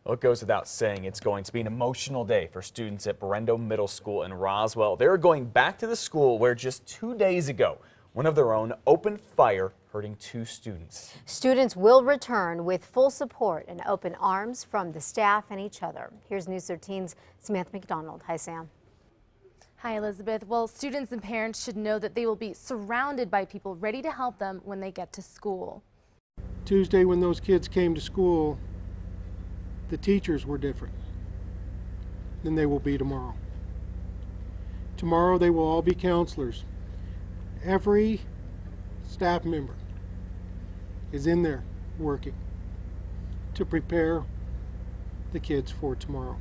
Well, it goes without saying it's going to be an emotional day for students at Berendo Middle School in Roswell. They're going back to the school where just 2 days ago, one of their own opened fire, hurting 2 students. Students will return with full support and open arms from the staff and each other. Here's News 13's Samantha McDonald. Hi, Sam. Hi, Elizabeth. Well, students and parents should know that they will be surrounded by people ready to help them when they get to school. Tuesday, when those kids came to school, the teachers were different than they will be tomorrow. Tomorrow they will all be counselors. Every staff member is in there working to prepare the kids for tomorrow.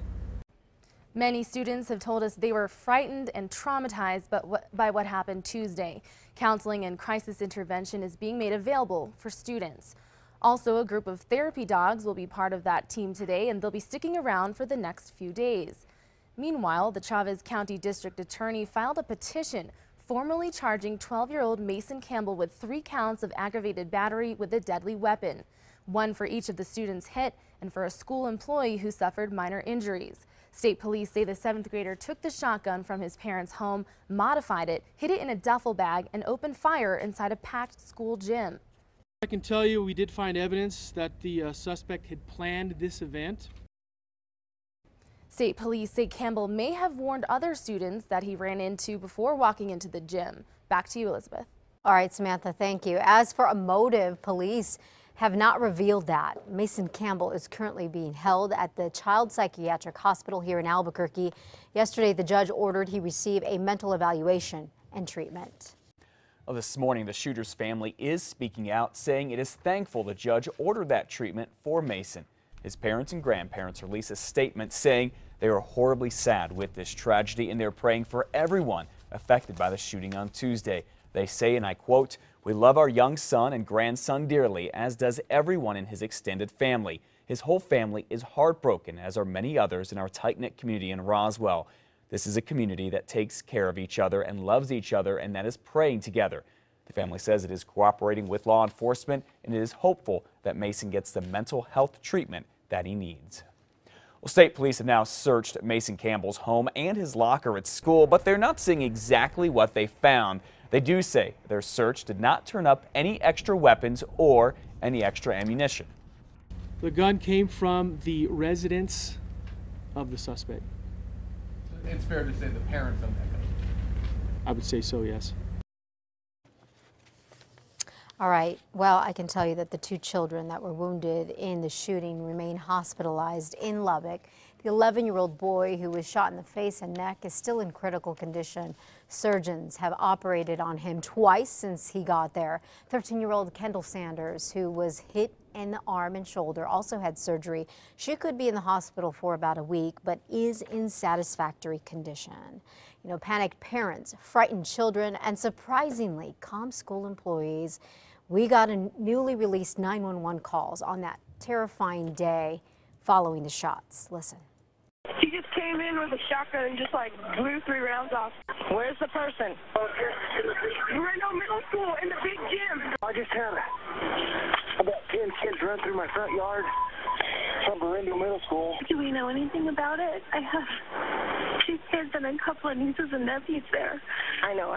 Many students have told us they were frightened and traumatized by what happened Tuesday. Counseling and crisis intervention is being made available for students. Also, a group of therapy dogs will be part of that team today, and they'll be sticking around for the next few days. Meanwhile, the Chavez County District Attorney filed a petition formally charging 12-year-old Mason Campbell with 3 counts of aggravated battery with a deadly weapon, 1 for each of the students hit and for a school employee who suffered minor injuries. State police say the 7th grader took the shotgun from his parents' home, modified it, hid it in a duffel bag, and opened fire inside a packed school gym. I can tell you we did find evidence that the suspect had planned this event. State police say Campbell may have warned other students that he ran into before walking into the gym. Back to you, Elizabeth. All right, Samantha, thank you. As for a motive, police have not revealed that. Mason Campbell is currently being held at the Child Psychiatric Hospital here in Albuquerque. Yesterday, the judge ordered he receive a mental evaluation and treatment. Well, this morning, the shooter's family is speaking out, saying it is thankful the judge ordered that treatment for Mason. His parents and grandparents released a statement saying they are horribly sad with this tragedy and they're praying for everyone affected by the shooting on Tuesday. They say, and I quote, "We love our young son and grandson dearly, as does everyone in his extended family. His whole family is heartbroken, as are many others in our tight-knit community in Roswell. This is a community that takes care of each other and loves each other and that is praying together." The family says it is cooperating with law enforcement and it is hopeful that Mason gets the mental health treatment that he needs. Well, state police have now searched Mason Campbell's home and his locker at school, but they're not saying exactly what they found. They do say their search did not turn up any extra weapons or any extra ammunition. The gun came from the residence of the suspect. It's fair to say the parents own that gun. I would say so, yes. All right. Well, I can tell you that the 2 children that were wounded in the shooting remain hospitalized in Lubbock. The 11-year-old boy who was shot in the face and neck is still in critical condition. Surgeons have operated on him twice since he got there. 13-year-old Kendall Sanders, who was hit in the arm and shoulder, also had surgery. She could be in the hospital for about a week, but is in satisfactory condition. You know, panicked parents, frightened children, and surprisingly calm school employees. We got a newly released 911 calls on that terrifying day following the shots. Listen. She just came in with a shotgun and just like blew 3 rounds off. Where's the person? Berendo Middle School in the big gym. I just had about 10 kids run through my front yard from Berendo Middle School. Do we know anything about it? I have 2 kids and a couple of nieces and nephews there. I know,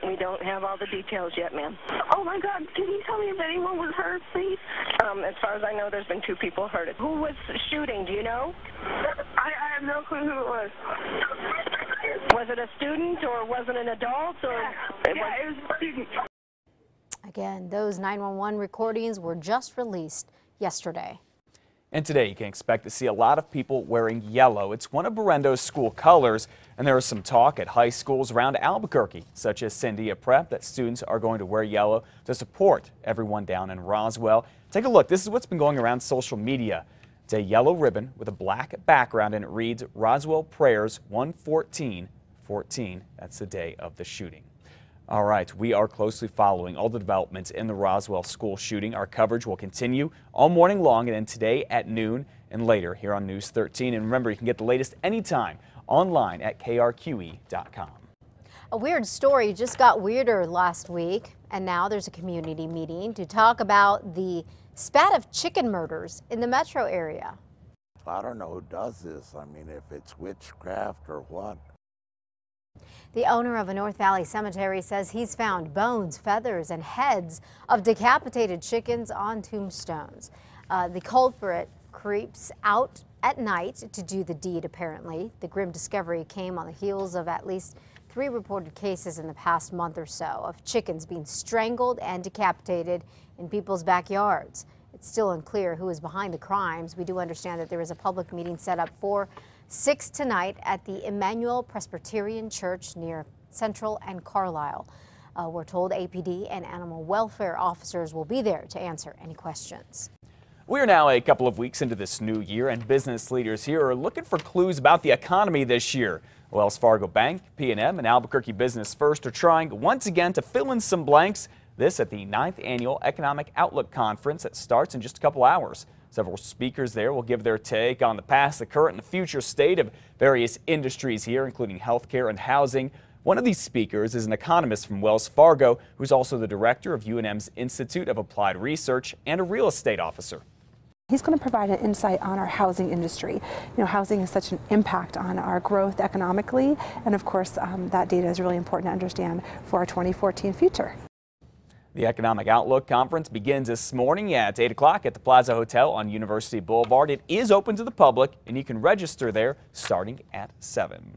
we don't have all the details yet, ma'am. Oh my God, can you tell me if anyone was hurt, please? As far as I know, there's been 2 people hurt. Who was shooting, do you know? I have no clue who it was. Was it a student or was it an adult? Or it was a student. Again, those 911 recordings were just released yesterday. And today you can expect to see a lot of people wearing yellow. It's one of Berendo's school colors, and there is some talk at high schools around Albuquerque, such as Sandia Prep, that students are going to wear yellow to support everyone down in Roswell. Take a look. This is what's been going around social media. It's a yellow ribbon with a black background, and it reads Roswell Prayers 11414. That's the day of the shooting. All right, we are closely following all the developments in the Roswell school shooting. Our coverage will continue all morning long and then today at noon and later here on News 13. And remember, you can get the latest anytime online at KRQE.com. A weird story just got weirder last week, and now there's a community meeting to talk about the spat of chicken murders in the metro area. I don't know who does this. I mean, if it's witchcraft or what. The owner of a North Valley cemetery says he's found bones, feathers, and heads of decapitated chickens on tombstones. The culprit creeps out at night to do the deed, apparently. The grim discovery came on the heels of at least 3 reported cases in the past month or so of chickens being strangled and decapitated in people's backyards. It's still unclear who is behind the crimes. We do understand that there is a public meeting set up for 6 tonight at the Emmanuel Presbyterian Church near Central and Carlisle. We're told APD and animal welfare officers will be there to answer any questions. We are now a couple of weeks into this new year, and business leaders here are looking for clues about the economy this year. Wells Fargo Bank, P&M, and Albuquerque Business First are trying once again to fill in some blanks. This at the 9th Annual Economic Outlook Conference that starts in just a couple hours. Several speakers there will give their take on the past, the current, and the future state of various industries here, including healthcare and housing. One of these speakers is an economist from Wells Fargo, who's also the director of UNM's Institute of Applied Research and a real estate officer. He's going to provide an insight on our housing industry. You know, housing has such an impact on our growth economically, and of course that data is really important to understand for our 2014 future. The Economic Outlook Conference begins this morning at 8 o'clock at the Plaza Hotel on University Boulevard. It is open to the public, and you can register there starting at 7.